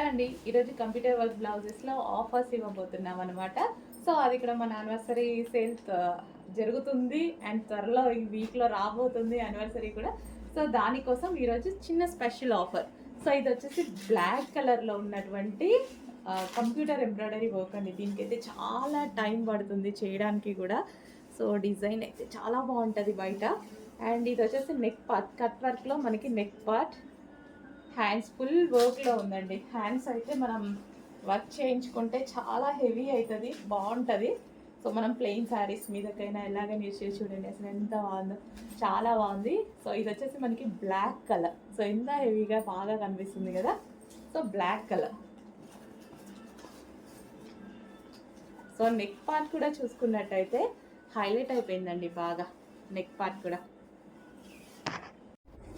అండి. ఈరోజు computer work బ్లౌజెస్లో offers ఇవ్వబోతున్నాం అనమాట. సో అది ఇక్కడ మన యానివర్సరీ సేల్ జరుగుతుంది అండ్ త్వరలో ఈ వీక్లో రాబోతుంది యానివర్సరీ కూడా. సో దానికోసం ఈరోజు చిన్న స్పెషల్ ఆఫర్. సో ఇది వచ్చేసి బ్లాక్ కలర్లో ఉన్నటువంటి కంప్యూటర్ ఎంబ్రాయిడరీ వర్క్ అండి. దీనికైతే చాలా టైం పడుతుంది చేయడానికి కూడా. సో డిజైన్ అయితే చాలా బాగుంటుంది బయట. అండ్ ఇది వచ్చేసి నెక్ పార్ట్, కట్ వర్క్లో మనకి నెక్ పార్ట్, హ్యాండ్స్ ఫుల్ వర్క్లో ఉందండి. హ్యాండ్స్ అయితే మనం వర్క్ చేయించుకుంటే చాలా హెవీ అవుతుంది, బాగుంటుంది. సో మనం ప్లెయిన్ శారీస్ మీదకైనా ఎలాగైనా యూజ్ చేసి చూడండి, అసలు ఎంత బాగుందో, చాలా బాగుంది. సో ఇది వచ్చేసి మనకి బ్లాక్ కలర్. సో ఎంత హెవీగా బాగా కనిపిస్తుంది కదా. So black colour. So neck part కూడా చూసుకున్నట్టయితే హైలైట్ అయిపోయిందండి బాగా నెక్ పార్ట్ కూడా.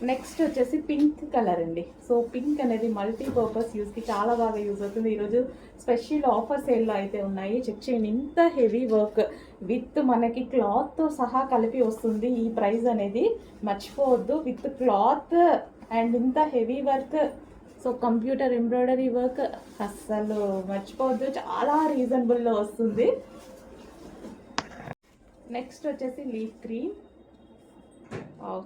నెక్స్ట్ వచ్చేసి పింక్ కలర్ అండి. సో పింక్ అనేది మల్టీపర్పస్ యూస్కి చాలా బాగా యూజ్ అవుతుంది. ఈరోజు స్పెషల్ ఆఫర్ సేల్లో అయితే ఉన్నాయి, చెక్ చేయండి. ఇంత హెవీ వర్క్ విత్ మనకి క్లాత్తో సహా కలిపి వస్తుంది. ఈ ప్రైస్ అనేది మర్చిపోవద్దు, విత్ క్లాత్ అండ్ ఇంత heavy work. So computer embroidery work అస్సలు మర్చిపోవద్దు, చాలా రీజనబుల్లో వస్తుంది. నెక్స్ట్ వచ్చేసి లీఫ్ గ్రీన్,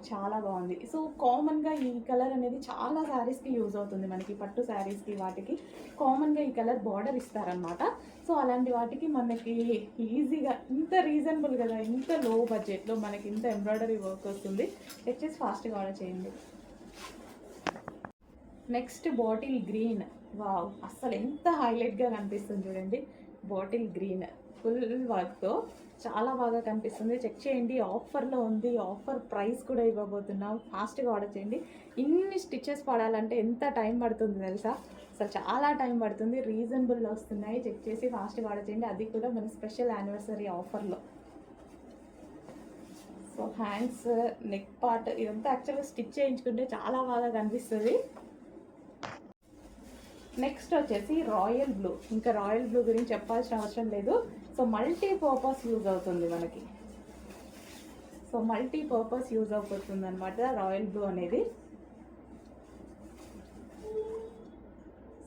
చాలా బాగుంది. సో కామన్గా ఈ కలర్ అనేది చాలా శారీస్కి యూజ్ అవుతుంది, మనకి పట్టు శారీస్కి వాటికి కామన్గా ఈ కలర్ బార్డర్ ఇస్తారనమాట. సో అలాంటి వాటికి మనకి ఈజీగా ఇంత రీజనబుల్ కదా, ఇంత లో బడ్జెట్లో మనకి ఇంత ఎంబ్రాయిడరీ వర్క్ వస్తుంది. వచ్చేసి ఫాస్ట్గా ఆర్డర్ చేయండి. నెక్స్ట్ బాటిల్ గ్రీన్, వావ్ అస్సలు ఎంత హైలైట్గా కనిపిస్తుంది చూడండి. బాటిల్ గ్రీన్ ఫుల్ వర్క్తో చాలా బాగా కనిపిస్తుంది, చెక్ చేయండి. ఆఫర్లో ఉంది, ఆఫర్ ప్రైస్ కూడా ఇవ్వబోతున్నాం. ఫాస్ట్గా ఆర్డర్ చేయండి. ఇన్ని స్టిచెస్ పడాలంటే ఎంత టైం పడుతుంది తెలుసా, అసలు చాలా టైం పడుతుంది. రీజనబుల్లో వస్తున్నాయి, చెక్ చేసి ఫాస్ట్గా ఆర్డర్ చేయండి. అది కూడా మన స్పెషల్ యానివర్సరీ ఆఫర్లో. సో హ్యాండ్స్, నెక్ పార్ట్ ఇదంతా యాక్చువల్గా స్టిచ్ చేయించుకుంటే చాలా బాగా కనిపిస్తుంది. నెక్స్ట్ వచ్చేసి రాయల్ బ్లూ. ఇంకా రాయల్ బ్లూ గురించి చెప్పాల్సిన అవసరం లేదు. సో మల్టీపర్పస్ యూజ్ అవుతుంది మనకి. సో మల్టీపర్పస్ యూజ్ అవుతుంది అనమాట రాయల్ బ్లూ అనేది.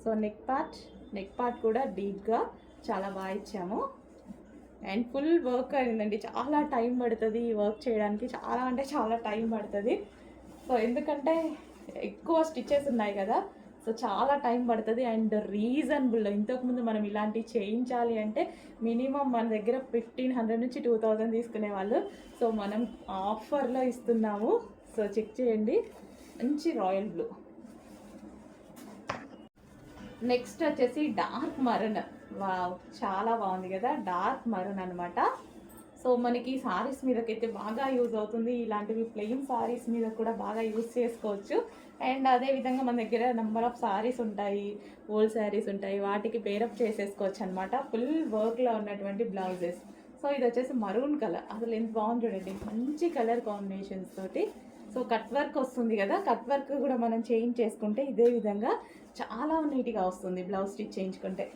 సో నెక్ పార్ట్ కూడా డీప్గా చాలా బాగా ఇచ్చాము. అండ్ ఫుల్ వర్క్ అయిందండి, చాలా టైం పడుతుంది ఈ వర్క్ చేయడానికి, చాలా అంటే చాలా టైం పడుతుంది. సో ఎందుకంటే ఎక్కువ స్టిచెస్ ఉన్నాయి కదా, సో చాలా టైం పడుతుంది. అండ్ రీజనబుల్లో, ఇంతకుముందు మనం ఇలాంటివి చేయించాలి అంటే మినిమం మన దగ్గర 1500 నుంచి 2000 తీసుకునేవాళ్ళు. సో మనం ఆఫర్లో ఇస్తున్నాము. సో చెక్ చేయండి. మంచి రాయల్ బ్లూ. నెక్స్ట్ వచ్చేసి డార్క్ మరూన్, వావ్ చాలా బాగుంది కదా, డార్క్ మరూన్ అనమాట. సో మనకి సారీస్ మీదకైతే బాగా యూజ్ అవుతుంది. ఇలాంటివి ప్లెయిన్ సారీస్ మీద కూడా బాగా యూజ్ చేసుకోవచ్చు. అండ్ అదేవిధంగా మన దగ్గర నెంబర్ ఆఫ్ సారీస్ ఉంటాయి, ఓల్డ్ శారీస్ ఉంటాయి, వాటికి పేరప్ చేసేసుకోవచ్చు అనమాట. ఫుల్ వర్క్లో ఉన్నటువంటి బ్లౌజెస్. సో ఇది వచ్చేసి మరూన్ కలర్, అసలు ఎంత బాగుంది చూడండి, మంచి కలర్ కాంబినేషన్స్ తోటి. సో కట్ వర్క్ వస్తుంది కదా, కట్ వర్క్ కూడా మనం చేంజ్ చేసుకుంటే ఇదే విధంగా చాలా నీట్గా వస్తుంది బ్లౌజ్ స్టిచ్ చేయించుకుంటే.